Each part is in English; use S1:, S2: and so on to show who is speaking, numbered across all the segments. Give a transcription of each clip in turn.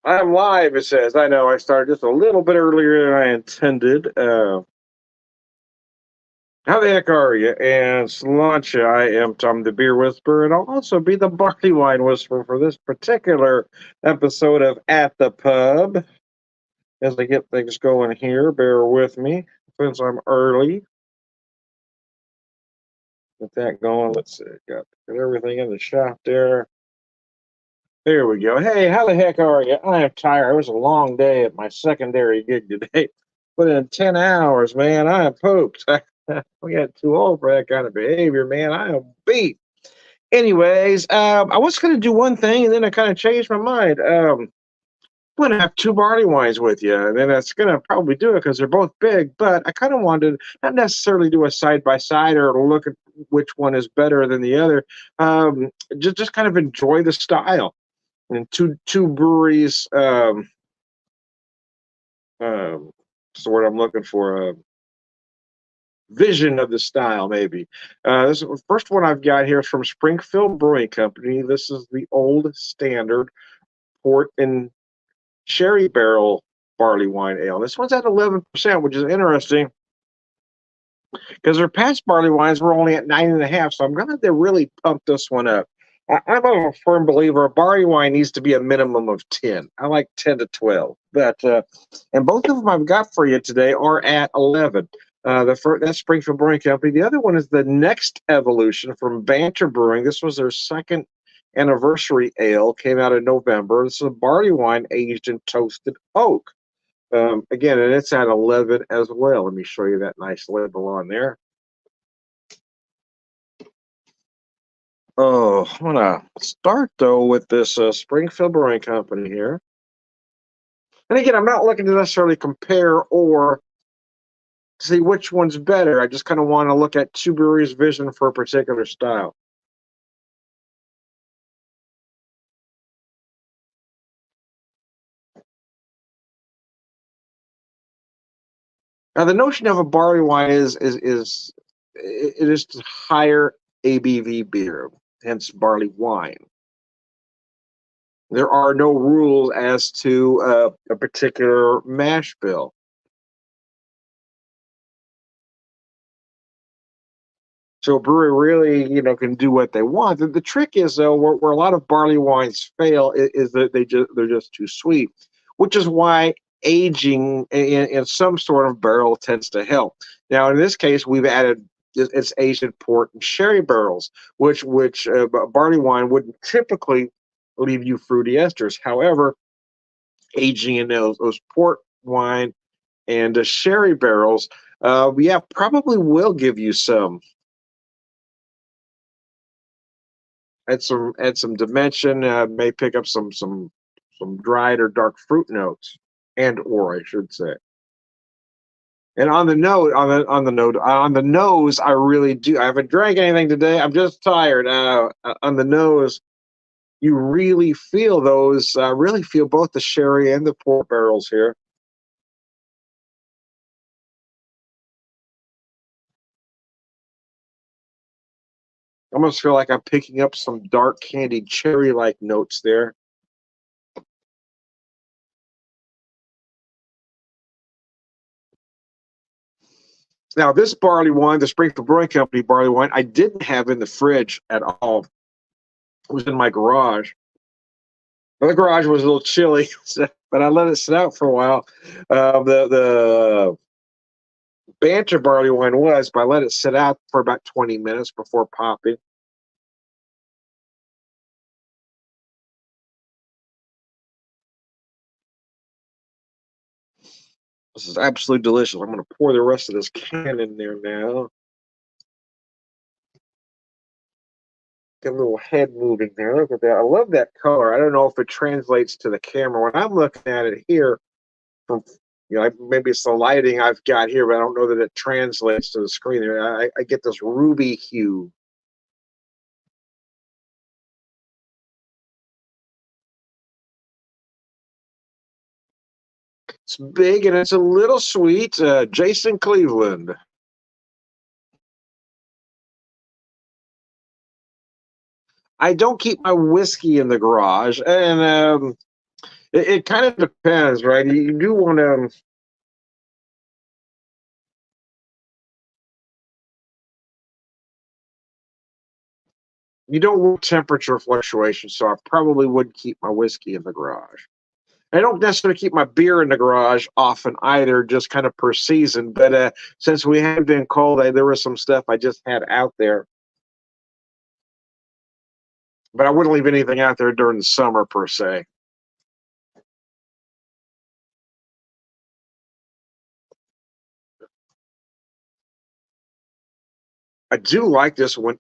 S1: I'm live, it says. I know I started just a little bit earlier than I intended. How the heck are you? And Sláinte, I am Tom the Beer Whisperer, and I'll also be the Barley Wine Whisperer for this particular episode of At the Pub. As I get things going here, bear with me since I'm early. Get that going. Let's see. Got everything in the shop there. There we go. Hey, how the heck are you? I am tired. It was a long day at my secondary gig today. Put in 10 hours, man. I am pooped. We got too old for that kind of behavior, man. I am beat. Anyways, I was going to do one thing, and then I kind of changed my mind. I'm going to have two barley wines with you, and then that's going to probably do it because they're both big. But I kind of wanted to not necessarily do a side by side or look at which one is better than the other. Just kind of enjoy the style. And two breweries. What's the word I'm looking for? Vision of the style, maybe. This is the first one I've got here is from Springfield Brewing Company. This is the Old Standard Port and Sherry Barrel Barley Wine Ale. This one's at 11%, which is interesting because their past barley wines were only at 9.5. So I'm glad they really pumped this one up. I'm a firm believer a barley wine needs to be a minimum of 10. I like 10 to 12. And both of them I've got for you today are at 11. That's Springfield Brewing Company. The other one is the Next Evolution from Banter Brewing. This was their second anniversary ale. Came out in November. This is a barley wine aged in toasted oak. Again, and it's at 11 as well. Let me show you that nice label on there. Oh, I'm gonna start though with this Springfield Brewing Company here. And again, I'm not looking to necessarily compare or see which one's better. I just kind of want to look at two breweries' vision for a particular style. Now, the notion of a barley wine is it is higher ABV beer, hence barley wine. There are no rules as to a particular mash bill. So a brewery really, can do what they want. The trick is though, where a lot of barley wines fail is that they're just too sweet, which is why aging in some sort of barrel tends to help. Now, in this case, we've added it's aged in port and sherry barrels, which barley wine wouldn't typically leave you fruity esters. However, aging in those port wine and sherry barrels, yeah, probably will give you some. Add some dimension. May pick up some dried or dark fruit notes, and or I should say. And on the nose, I really do. I haven't drank anything today. I'm just tired. On the nose, you really feel those. Really feel both the sherry and the port barrels here. I almost feel like I'm picking up some dark candied cherry-like notes there. Now, this barley wine, the Springfield Brewing Company barley wine, I didn't have in the fridge at all. It was in my garage. Well, the garage was a little chilly, but I let it sit out for a while. The Banter barley wine was, but I let it sit out for about 20 minutes before popping. This is absolutely delicious. I'm going to pour the rest of this can in there now. Get a little head moving there. Look at that. I love that color. I don't know if it translates to the camera. When I'm looking at it here, from maybe it's the lighting I've got here, but I don't know that it translates to the screen. I get this ruby hue. It's big and it's a little sweet. Jason Cleveland. I don't keep my whiskey in the garage, and It kind of depends, right? You do want to. You don't want temperature fluctuation, so I probably would keep my whiskey in the garage. I don't necessarily keep my beer in the garage often either, just kind of per season. But since we have been cold, there was some stuff I just had out there. But I wouldn't leave anything out there during the summer per se. I do like this one.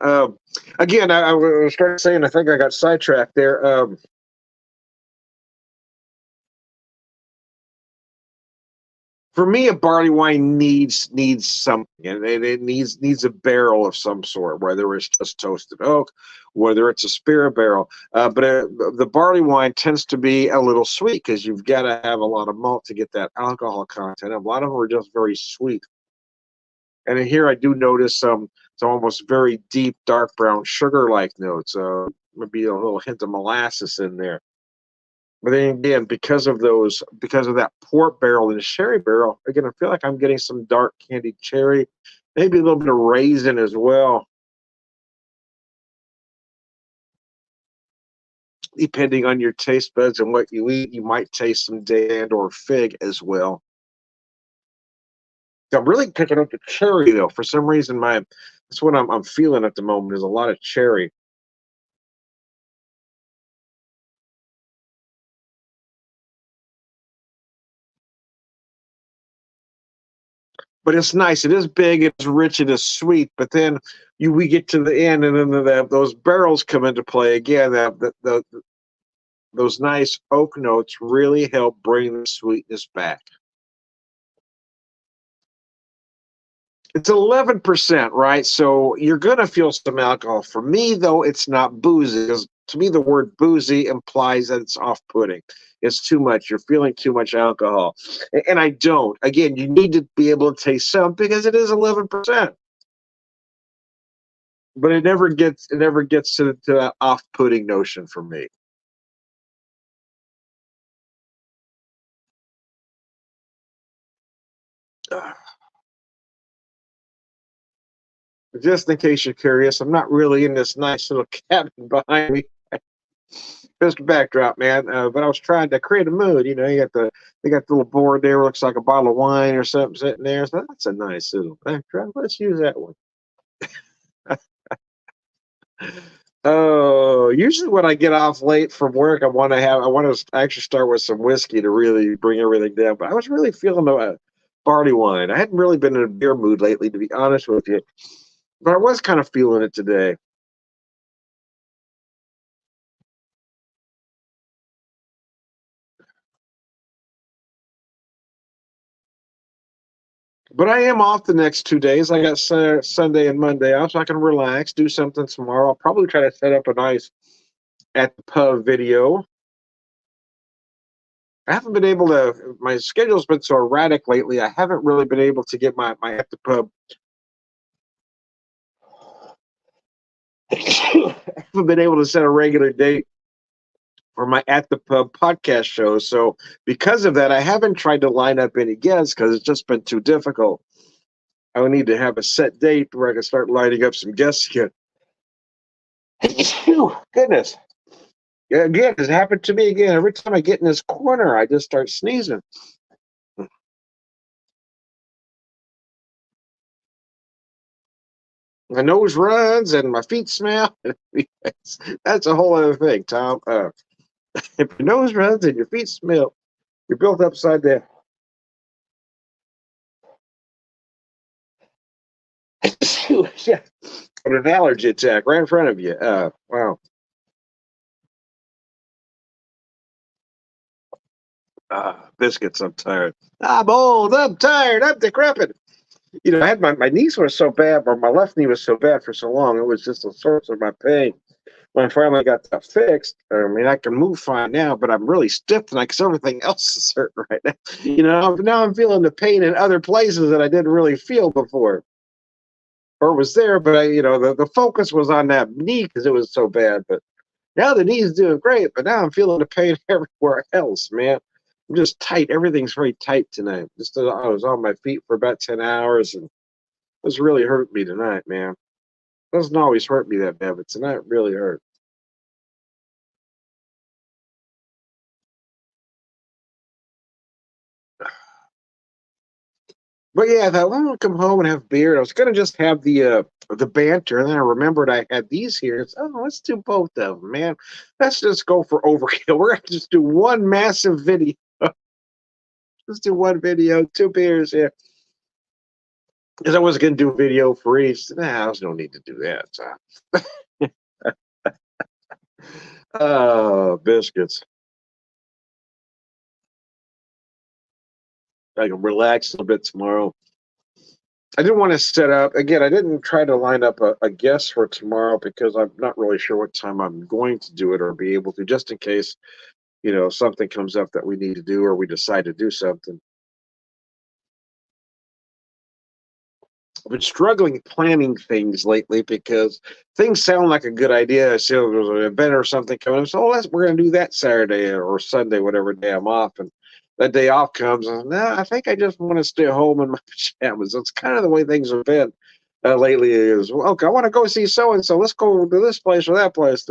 S1: Again, I was starting saying I think I got sidetracked there. For me, a barley wine needs something, and it needs a barrel of some sort, whether it's just toasted oak, whether it's a spirit barrel. But the barley wine tends to be a little sweet because you've got to have a lot of malt to get that alcohol content. A lot of them are just very sweet. And in here, I do notice some almost very deep, dark brown sugar-like notes. Maybe a little hint of molasses in there. But then again, because of that port barrel and sherry barrel, again, I feel like I'm getting some dark candied cherry, maybe a little bit of raisin as well. Depending on your taste buds and what you eat, you might taste some date or fig as well. So I'm really picking up the cherry though. For some reason, that's what I'm feeling at the moment is a lot of cherry. But it's nice. It is big. It's rich. It is sweet. But then we get to the end, and then those barrels come into play again. Those nice oak notes really help bring the sweetness back. It's 11%, right? So you're going to feel some alcohol. For me, though, it's not boozy because to me, the word boozy implies that it's off putting. It's too much. You're feeling too much alcohol. And I don't. Again, you need to be able to taste some because it is 11%. But it never gets to that off putting notion for me. Just in case you're curious, I'm not really in this nice little cabin behind me. Just a backdrop, man. But I was trying to create a mood. You got they got the little board there, looks like a bottle of wine or something sitting there. So that's a nice little backdrop. Let's use that one. Oh, usually when I get off late from work, I want to actually start with some whiskey to really bring everything down. But I was really feeling the barley wine. I hadn't really been in a beer mood lately, to be honest with you. But I was kind of feeling it today. But I am off the next 2 days. I got Sunday and Monday off, so I can relax, do something tomorrow. I'll probably try to set up a nice at the pub video. I haven't been able to. My schedule's been so erratic lately. I haven't really been able to get my at the pub. I haven't been able to set a regular date for my at the pub podcast show. So because of that, I haven't tried to line up any guests because it's just been too difficult. I would need to have a set date where I can start lining up some guests again. Goodness. Yeah, again, it's happened to me again. Every time I get in this corner, I just start sneezing. My nose runs and my feet smell. That's a whole other thing, Tom. If your nose runs and your feet smell, you're built upside down. Yeah, an allergy attack right in front of you. Wow. Biscuits, I'm tired. I'm old, I'm tired, I'm decrepit. I had my knees were so bad, or my left knee was so bad for so long, it was just a source of my pain. When I finally got that fixed, I mean, I can move fine now, but I'm really stiff tonight because everything else is hurting right now. Now I'm feeling the pain in other places that I didn't really feel before, or was there, but the focus was on that knee because it was so bad. But Now the knee's doing great, but now I'm feeling the pain everywhere else, man. I'm just tight. Everything's very tight tonight. Just I was on my feet for about 10 hours, and this really hurt me tonight, man. Doesn't always hurt me that bad, but tonight really hurt. But yeah, I thought, well, I'll come home and have beer. And I was gonna just have the banter, and then I remembered I had these here. It's, oh, let's do both of them, man. Let's just go for overkill. We're gonna just do one massive video. Let's do one video, two beers here. Because I was gonna do a video for each. Nah, there's no need to do that. So. Oh, biscuits. I can relax a little bit tomorrow. I didn't want to set up again. I didn't try to line up a guest for tomorrow because I'm not really sure what time I'm going to do it or be able to, just in case something comes up that we need to do or we decide to do something. I've been struggling planning things lately because things sound like a good idea. I see there's an event or something coming up. So we're going to do that Saturday or Sunday, whatever day I'm off. And that day off comes. And no, I think I just want to stay home in my pajamas. That's kind of the way things have been lately. Is well, okay, I want to go see so and so. Let's go to this place or that place.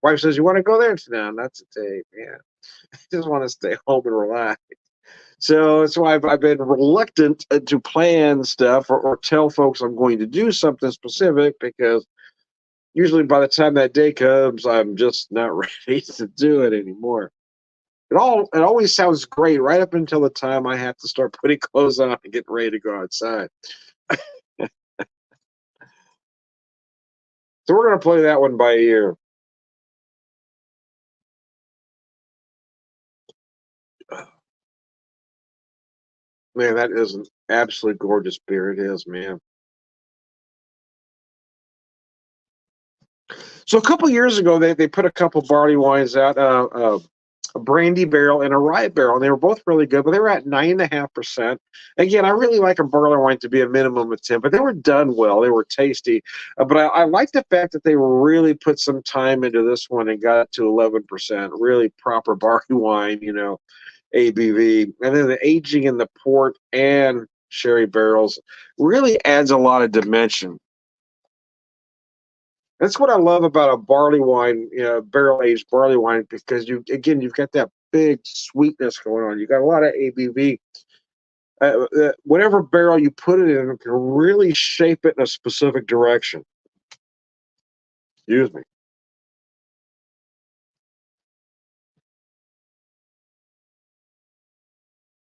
S1: Wife says, "You want to go there?" No, not today. Yeah, I just want to stay home and relax. So that's why I've been reluctant to plan stuff or tell folks I'm going to do something specific because usually by the time that day comes, I'm just not ready to do it anymore. It always sounds great right up until the time I have to start putting clothes on and get ready to go outside. So we're gonna play that one by ear. Man, that is an absolutely gorgeous beer. It is, man. So a couple years ago, they put a couple barley wines out, a brandy barrel and a rye barrel, and they were both really good, but they were at 9.5%. Again, I really like a barley wine to be a minimum of 10, but they were done well. They were tasty, but I like the fact that they really put some time into this one and got it to 11%. Really proper barley wine, ABV, and then the aging in the port and sherry barrels really adds a lot of dimension. That's what I love about a barley wine, barrel aged barley wine, because you've got that big sweetness going on. You got a lot of ABV. Whatever barrel you put it in can really shape it in a specific direction. Excuse me.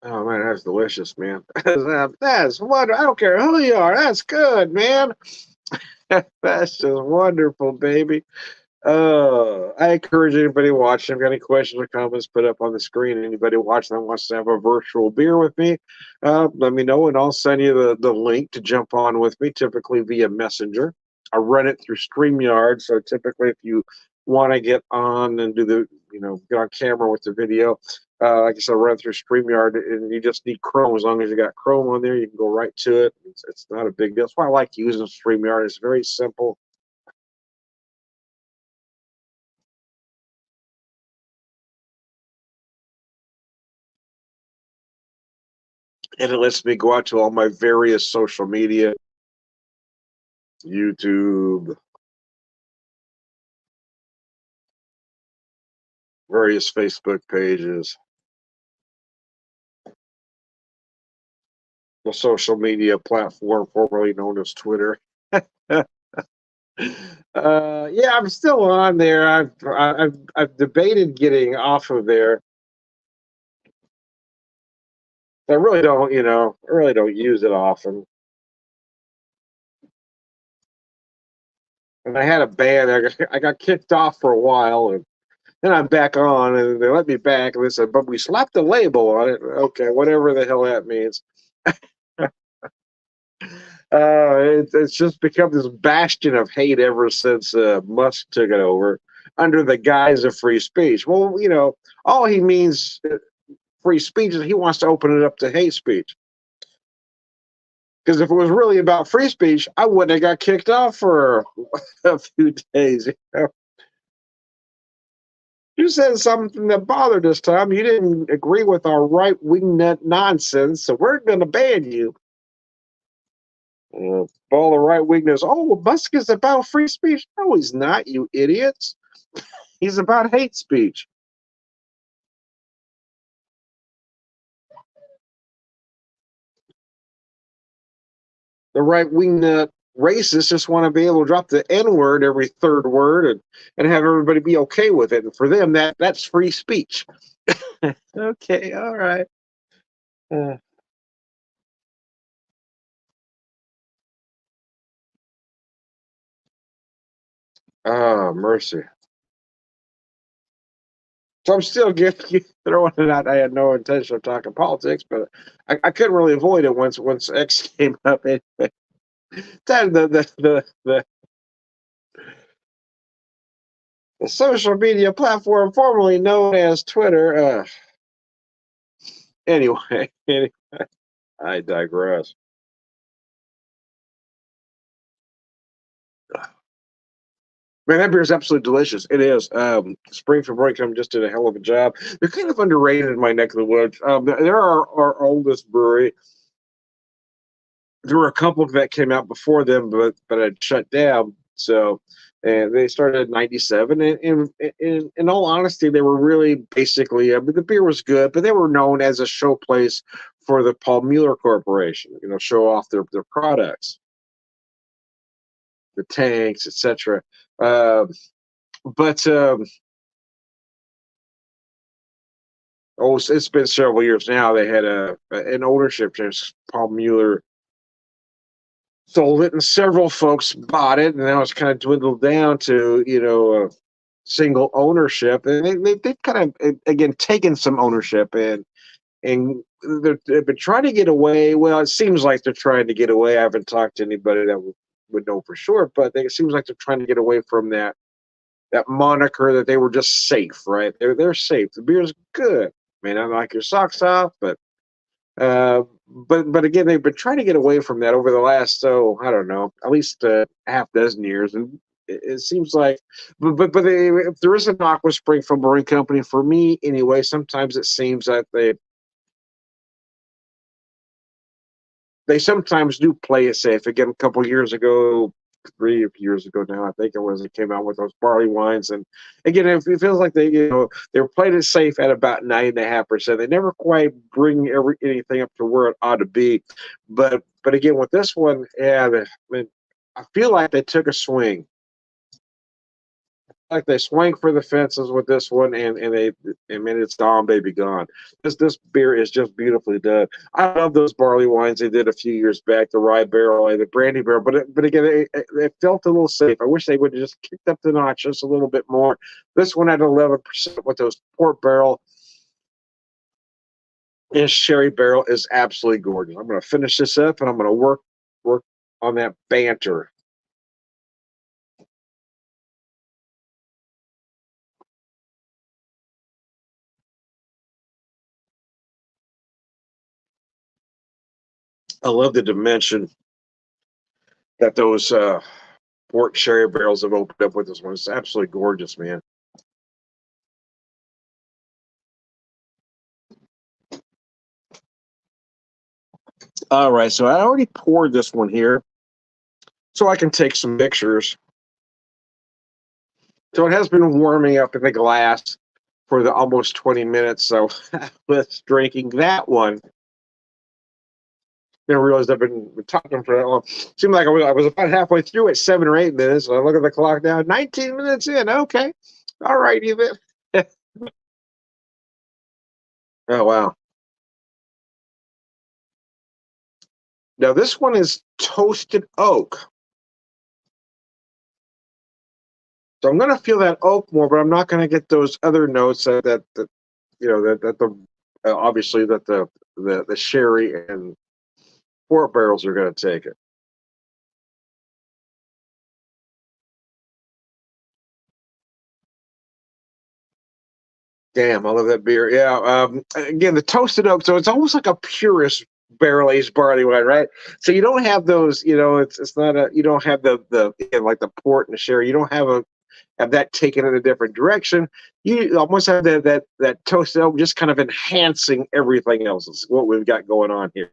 S1: Oh man, that's delicious, man. That's wonderful. I don't care who you are. That's good, man. That's just wonderful, baby. I encourage anybody watching. If you got any questions or comments, put up on the screen. Anybody watching that wants to have a virtual beer with me, let me know, and I'll send you the link to jump on with me, typically via Messenger. I run it through StreamYard, so typically if you want to get on and do get on camera with the video, like I said, run through StreamYard, and you just need Chrome. As long as you got Chrome on there, you can go right to it. It's not a big deal. That's why I like using StreamYard. It's very simple. And it lets me go out to all my various social media, YouTube, various Facebook pages, the social media platform formerly known as Twitter. Yeah, I'm still on there. I've debated getting off of there. I really don't use it often. And I had a band. I got kicked off for a while, and then I'm back on, and they let me back, and they said, "But we slapped a label on it." Okay, whatever the hell that means. It's just become this bastion of hate ever since Musk took it over under the guise of free speech. Well, all he means free speech is he wants to open it up to hate speech. Because if it was really about free speech, I wouldn't have got kicked off for a few days. You said something that bothered us, Tom. You didn't agree with our right-wing nonsense, so we're going to ban you. All the right-wingers, oh, Musk is about free speech. No, he's not, you idiots. He's about hate speech. The right-wing racists just want to be able to drop the N-word every third word and have everybody be okay with it. And for them, that's free speech. Okay, all right. Mercy. So I'm still throwing it out. I had no intention of talking politics, but I couldn't really avoid it once X came up. Anyway, the social media platform formerly known as Twitter. Anyway, I digress. Man, that beer is absolutely delicious. It is. Springfield Brewery just did a hell of a job. They're kind of underrated in my neck of the woods. They're our oldest brewery. There were a couple that came out before them, but had shut down. So, and they started in '97. And in all honesty, they were really basically. I mean, the beer was good, but they were known as a showplace for the Paul Mueller Corporation. Show off their products, the tanks, etc. But it's been several years now. They had an ownership change. Paul Mueller sold it, and several folks bought it, and now it's kind of dwindled down to single ownership. And they've kind of again taken some ownership, and they've been trying to get away. Well, it seems like they're trying to get away. I haven't talked to anybody that would know for sure, but it seems like they're trying to get away from that moniker that they were just safe, right? They're safe. The beer's good. I mean, I like your socks off, but again, they've been trying to get away from that over the last, I don't know, at least half dozen years, and it seems like, but if there is an Aqua Springfield Brewing Company, for me anyway, sometimes it seems that they sometimes do play it safe. Again, a couple years ago, 3 years ago now, I think it was, it came out with those barley wines, and again, it feels like they were playing it safe at about 9.5%. They never quite bring anything up to where it ought to be, but again, with this one, I feel like they took a swing. Like they swing for the fences with this one, and it's gone, baby, gone. This beer is just beautifully done. I love those barley wines they did a few years back, the rye barrel and the brandy barrel. But again, it felt a little safe. I wish they would have just kicked up the notch just a little bit more. This one at 11% with those port barrel and sherry barrel is absolutely gorgeous. I'm going to finish this up, and I'm going to work on that banter. I love the dimension that those port sherry barrels have opened up with this one. It's absolutely gorgeous, man. All right, so I already poured this one here, so I can take some pictures. So it has been warming up in the glass for the almost 20 minutes. So I was drinking that one. Then I realized I've been talking for that long. Seemed like I was about halfway through at 7 or 8 minutes. So I look at the clock now, 19 minutes in. Okay. All right, even. Oh, wow. Now, this one is toasted oak. So I'm going to feel that oak more, but I'm not going to get those other notes that the obviously that the sherry and port barrels are going to take it. Damn, I love that beer. Yeah. Again, the toasted oak, so it's almost like a purist barrel aged barley wine, right? So you don't have those, it's not you don't have the like the port and the sherry. You don't have have that taken in a different direction. You almost have that toasted elk just kind of enhancing everything else. Is what we've got going on here.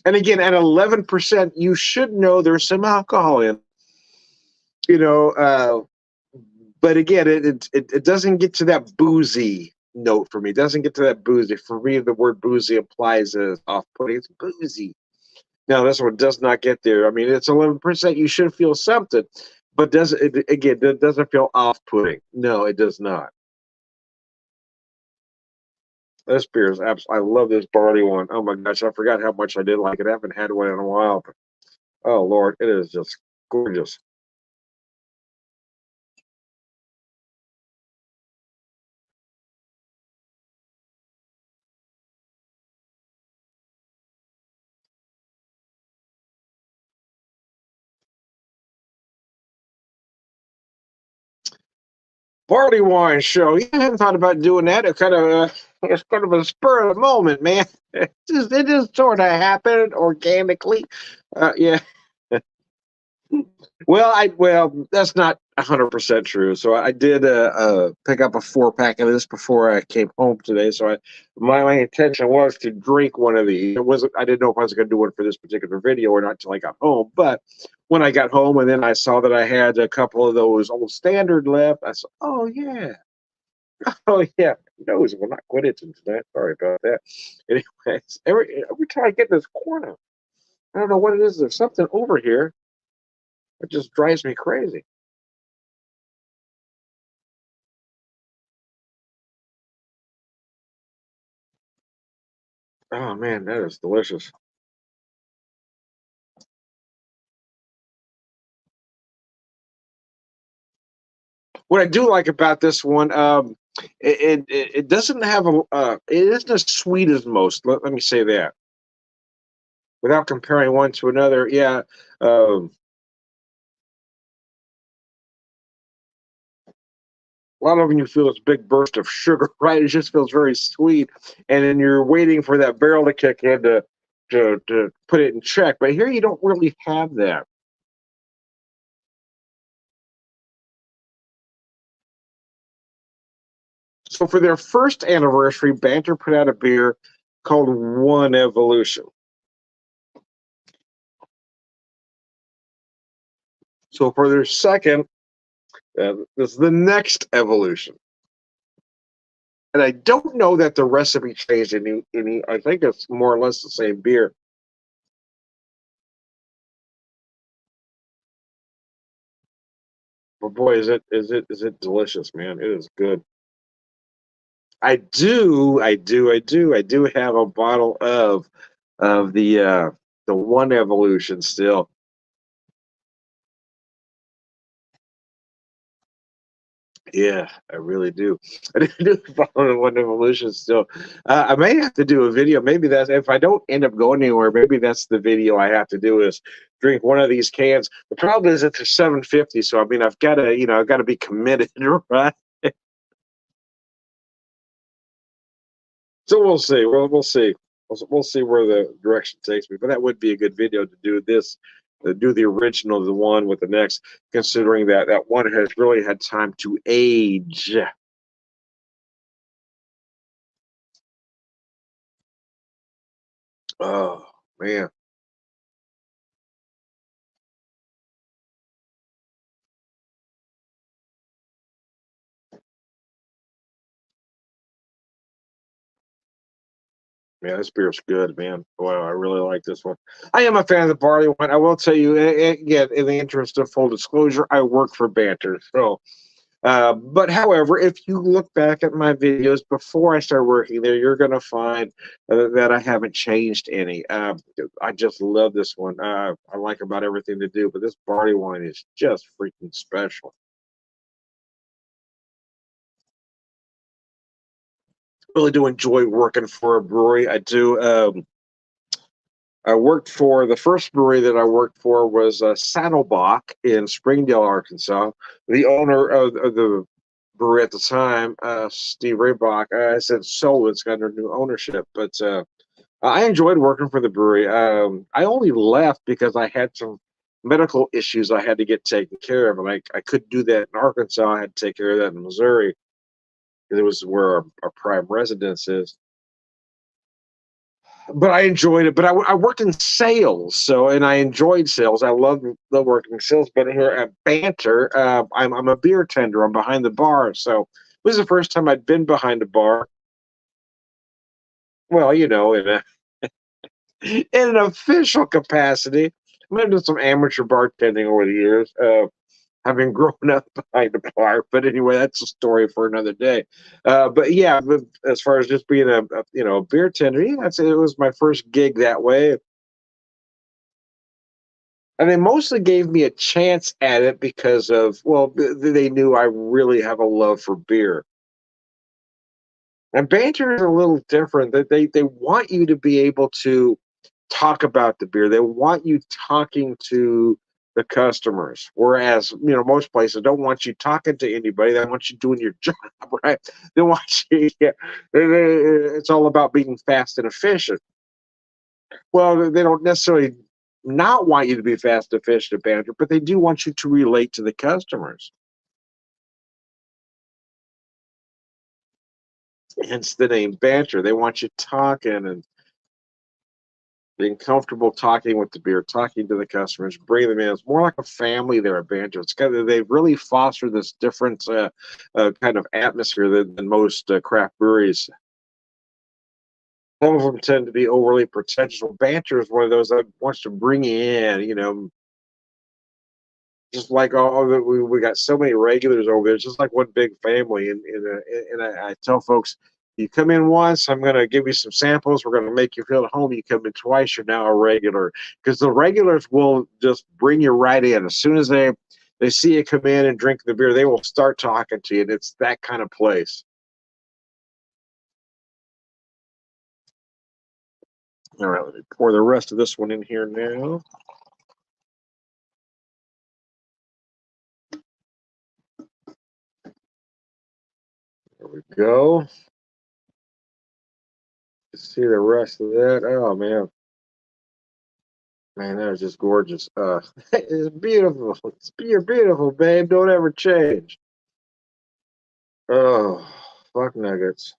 S1: And again, at 11%, you should know there's some alcohol in. You know, but again, it doesn't get to that boozy note for me. It doesn't get to that boozy. For me, the word boozy implies as off-putting. It's boozy. No, this one does not get there. I mean, it's 11%. You should feel something, but it doesn't feel off-putting. No, it does not. This beer is absolutely. I love this barley one. Oh my gosh, I forgot how much I did like it. I haven't had one in a while, but oh Lord, it is just gorgeous. Barley wine show. Yeah, I hadn't thought about doing that. It's kind of a spur of the moment, man. It just sort of happened organically. Yeah. Well, that's not 100% true. So I did pick up a 4-pack of this before I came home today. So my intention was to drink one of these. I didn't know if I was going to do one for this particular video or not until I got home. But when I got home and then I saw that I had a couple of those Old Standard left, I said, "Oh yeah, oh yeah." Knows we're not quit it today. Sorry about that. Anyways, every time I get in this corner, I don't know what it is. There's something over here. It just drives me crazy. Oh man, that is delicious. What I do like about this one, it doesn't have it isn't as sweet as most. Let me say that without comparing one to another. Yeah, um, a lot of them you feel this big burst of sugar, right? It just feels very sweet, and then you're waiting for that barrel to kick in to put it in check. But here you don't really have that. So for their first anniversary, Banter put out a beer called One Evolution. So for their second, this is the next evolution. And I don't know that the recipe changed any. I think it's more or less the same beer. But boy, is it delicious, man. It is good. I do have a bottle of the One Evolution still. Yeah, I really do. I do follow One Evolution still. I may have to do a video. Maybe that's if I don't end up going anywhere. Maybe that's the video I have to do is drink one of these cans. The problem is it's 750, so I mean I've got to I've got to be committed, right? So we'll see. We'll see. We'll see where the direction takes me. But that would be a good video to do this, do the original, the one with the next, considering that one has really had time to age. Oh man. Yeah, this beer's good, man. Wow, I really like this one. I am a fan of the barley one. I will tell you, again, in the interest of full disclosure, I work for Banter. So, but however, if you look back at my videos before I started working there, you're going to find that I haven't changed any. I just love this one. I like about everything to do, but this barley wine is just freaking special. Really do enjoy working for a brewery. I do. I worked for the first brewery that I worked for was Saddlebach in Springdale, Arkansas. The owner of the brewery at the time, Steve Raybach, I said sold. It's under new ownership, but I enjoyed working for the brewery. I only left because I had some medical issues I had to get taken care of, and I couldn't do that in Arkansas. I had to take care of that in Missouri because it was where our prime residence is. But I enjoyed it. But I worked in sales, so and I enjoyed sales. I love working in sales. But here at Banter, I'm a beer tender. I'm behind the bar, so this is the first time I'd been behind a bar. Well, in an official capacity. I've done some amateur bartending over the years, having grown up behind a bar. But anyway, that's a story for another day. But yeah, but as far as just being a beer tender, yeah, it was my first gig that way. And they mostly gave me a chance at it because of, well, they knew I really have a love for beer. And Banter is a little different. That they want you to be able to talk about the beer. They want you talking to the customers. Whereas, most places don't want you talking to anybody. They want you doing your job, right? They want you, yeah, it's all about being fast and efficient. Well, they don't necessarily not want you to be fast and efficient at Banter, but they do want you to relate to the customers. Hence the name Banter. They want you talking and being comfortable talking with the beer, talking to the customers, bringing them in. It's more like a family there at Banjo. It's kind of they've really fostered this different kind of atmosphere than most craft breweries. Some of them tend to be overly pretentious. Well, Banter is one of those that wants to bring you in, just like all that we got so many regulars over there. It's just like one big family. And I tell folks, you come in once, I'm going to give you some samples. We're going to make you feel at home. You come in twice, you're now a regular. Because the regulars will just bring you right in. As soon as they see you come in and drink the beer, they will start talking to you. And it's that kind of place. All right, let me pour the rest of this one in here now. There we go. See the rest of that. Oh man. Man, that was just gorgeous. It's beautiful. You're beautiful, babe. Don't ever change. Oh, fuck nuggets.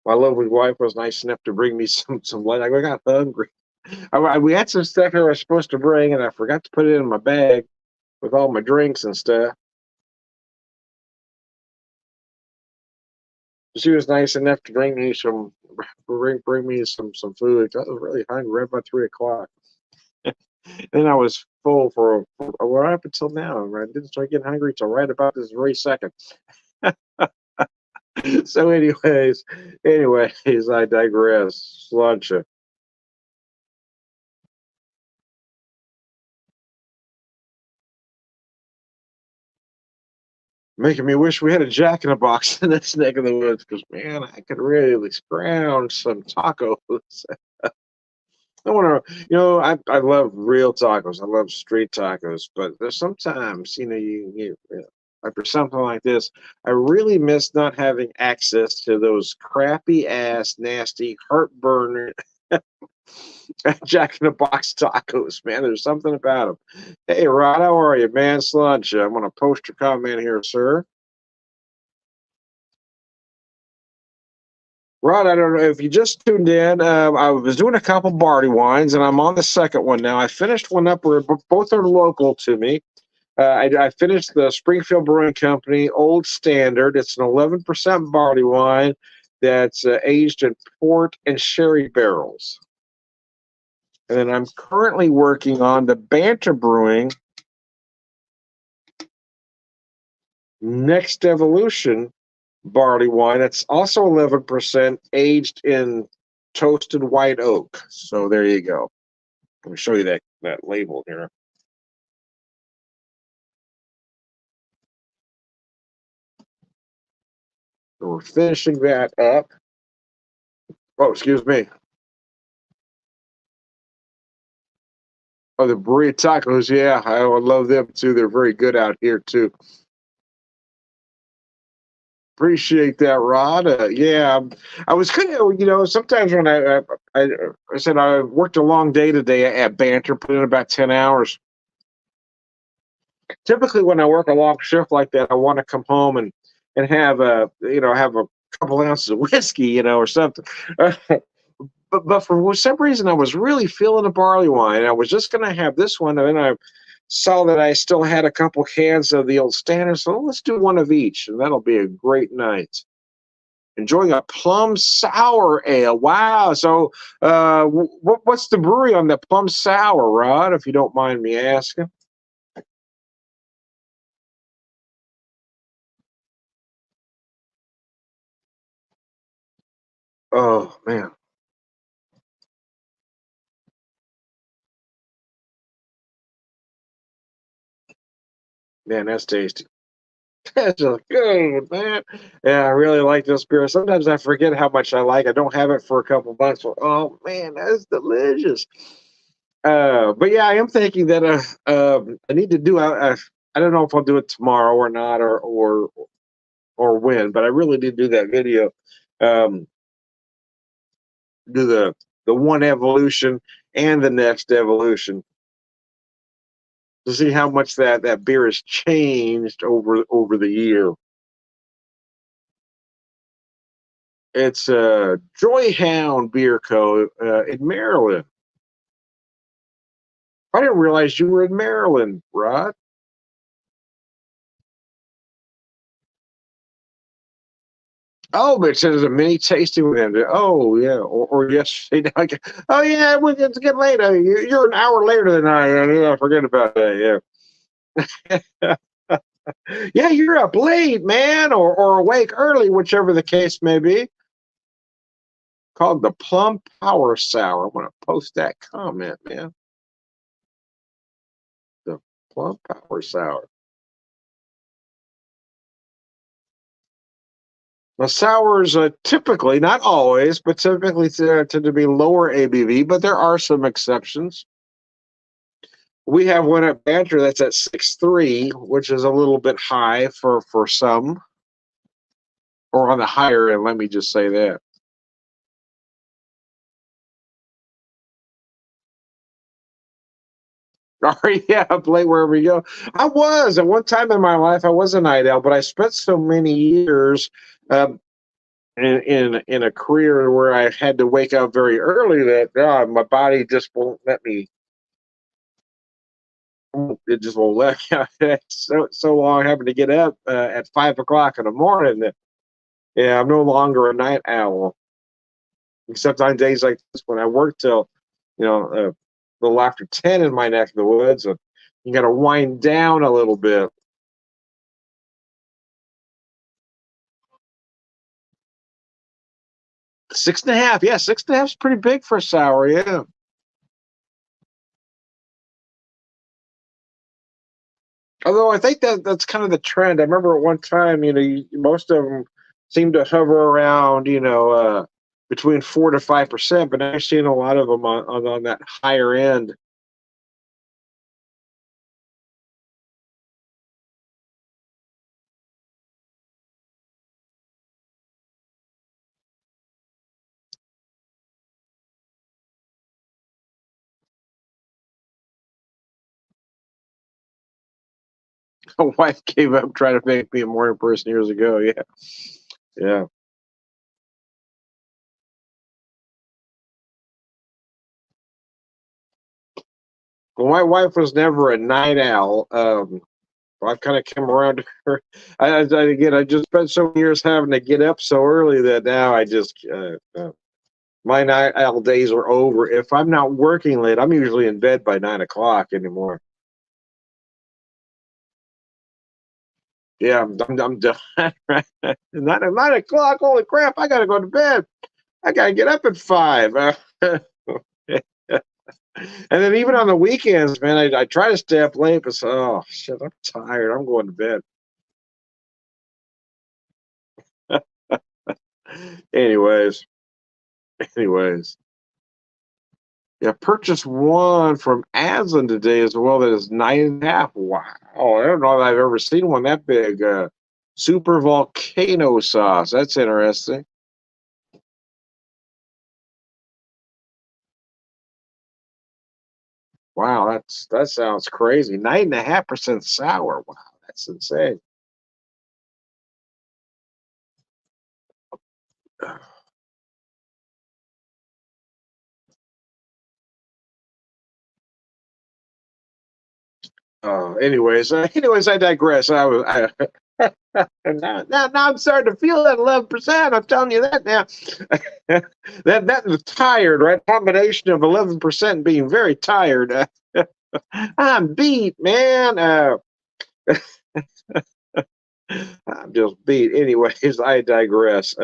S1: My lovely wife was nice enough to bring me some lunch. I got hungry. We had some stuff here I was supposed to bring, and I forgot to put it in my bag with all my drinks and stuff. She was nice enough to bring me some food. I was really hungry right about 3 o'clock. Then I was full for right up until now. I didn't start getting hungry till right about this very second. So, anyways, I digress. Lunch. Making me wish we had a Jack in the Box in this neck of the woods because man, I could really scrounge some tacos. I want to, I love real tacos. I love street tacos, but there's sometimes, after something like this, I really miss not having access to those crappy ass, nasty, heartburn Jack in the Box tacos. Man, there's something about them. Hey, Rod, how are you, man? Lunch. I'm gonna post your comment here, sir. Rod, I don't know if you just tuned in. I was doing a couple barley wines, and I'm on the second one now. I finished one up where both are local to me. I finished the Springfield Brewing Company Old Standard. It's an 11% barley wine that's aged in port and sherry barrels. And then I'm currently working on the Banter Brewing Next Evolution barley wine. It's also 11% aged in toasted white oak. So there you go. Let me show you that label here. So we're finishing that up. Oh, excuse me. Oh, the burrito tacos. Yeah, I love them too. They're very good out here too. Appreciate that, Rod. Yeah, I was kind of, sometimes when I, I said I worked a long day today at Banter, put in about 10 hours. Typically, when I work a long shift like that, I want to come home and have have a couple ounces of whiskey, or something. But for some reason, I was really feeling the barley wine. I was just going to have this one, and then I saw that I still had a couple cans of the old standard, so let's do one of each, and that'll be a great night. Enjoying a plum sour ale. Wow. So, what's the brewery on the plum sour, Rod? If you don't mind me asking. Oh man, that's tasty. That's just good, man. Yeah, I really like this beer. Sometimes I forget how much I like. I don't have it for a couple months. Oh man, that's delicious. But yeah, I am thinking that I need to do. I don't know if I'll do it tomorrow or not, or when. But I really did do that video. Um, do the one evolution and the next evolution to see how much that beer has changed over the year. It's Joyhound Beer Co. In Maryland. I didn't realize you were in Maryland, Rod. Oh, but it says a mini tasting with them. Oh, yeah. Or yesterday. Oh, yeah, it's getting late. You're an hour later than I am. Yeah, forget about that. Yeah. Yeah, you're up late, man, or awake early, whichever the case may be. Called the Plum Power Sour. I'm going to post that comment, man. The Plum Power Sour. Now, sours typically, not always, but typically tend to be lower ABV, but there are some exceptions. We have one at Banter that's at 6.3, which is a little bit high for some, or on the higher end, let me just say that. Or yeah, play wherever you go. I was at one time in my life, I was a night owl, but I spent so many years um, in a career where I had to wake up very early that my body just won't let me. It just won't let me. So long having to get up at 5 o'clock in the morning that yeah, I'm no longer a night owl. Except on days like this when I work till a little after 10 in my neck of the woods, and you got to wind down a little bit. 6.5, yeah, 6.5 is pretty big for a sour, yeah. Although I think that's kind of the trend. I remember at one time, most of them seem to hover around, between 4 to 5%, but now I've seen a lot of them on that higher end. My wife gave up trying to make me a morning person years ago. Yeah, yeah. Well, my wife was never a night owl. I kind of came around to her. Again, I just spent so many years having to get up so early that now I just my night owl days are over. If I'm not working late, I'm usually in bed by 9 o'clock anymore. Yeah, I'm done. Right? 9 o'clock. Holy crap! I gotta go to bed. I gotta get up at 5. And then even on the weekends, man, I try to stay up late, but oh shit, I'm tired. I'm going to bed. anyways, anyways. Yeah, purchased one from Aslan today as well that is 9.5. Wow. I don't know if I've ever seen one that big. Super volcano sauce. That's interesting. Wow, that sounds crazy. 9.5% sour. Wow, that's insane. Anyways, I digress. Now I'm starting to feel that 11%. I'm telling you that now. That was tired, right? Combination of 11% being very tired. I'm beat, man. I'm just beat. Anyways, I digress.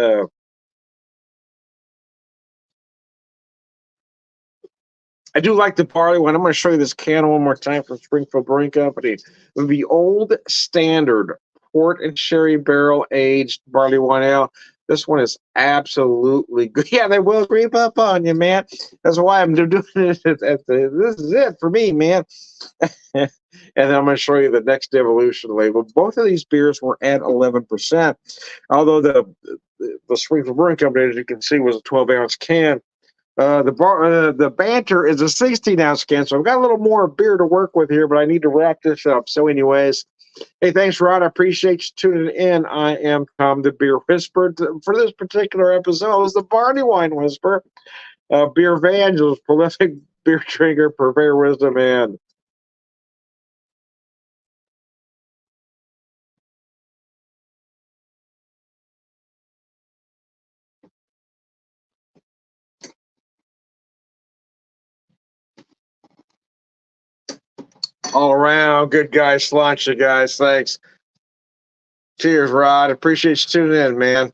S1: I do like the barley one. I'm going to show you this can one more time from Springfield Brewing Company. The Old Standard Port and Sherry Barrel Aged Barley Wine Ale. This one is absolutely good. Yeah, they will creep up on you, man. That's why I'm doing it. This is it for me, man. And then I'm going to show you the next evolution label. Both of these beers were at 11%. Although the Springfield Brewing Company, as you can see, was a 12-ounce can. The banter is a 16-ounce can, so I've got a little more beer to work with here, but I need to wrap this up. So, anyways, hey, thanks, Rod. I appreciate you tuning in. I am Tom, the Beer Whisperer. For this particular episode, it was the Barley Wine Whisperer, beer evangelist, prolific beer drinker, purveyor wisdom, and all around good guy, sláinte, guys. Thanks. Cheers, Rod. Appreciate you tuning in, man.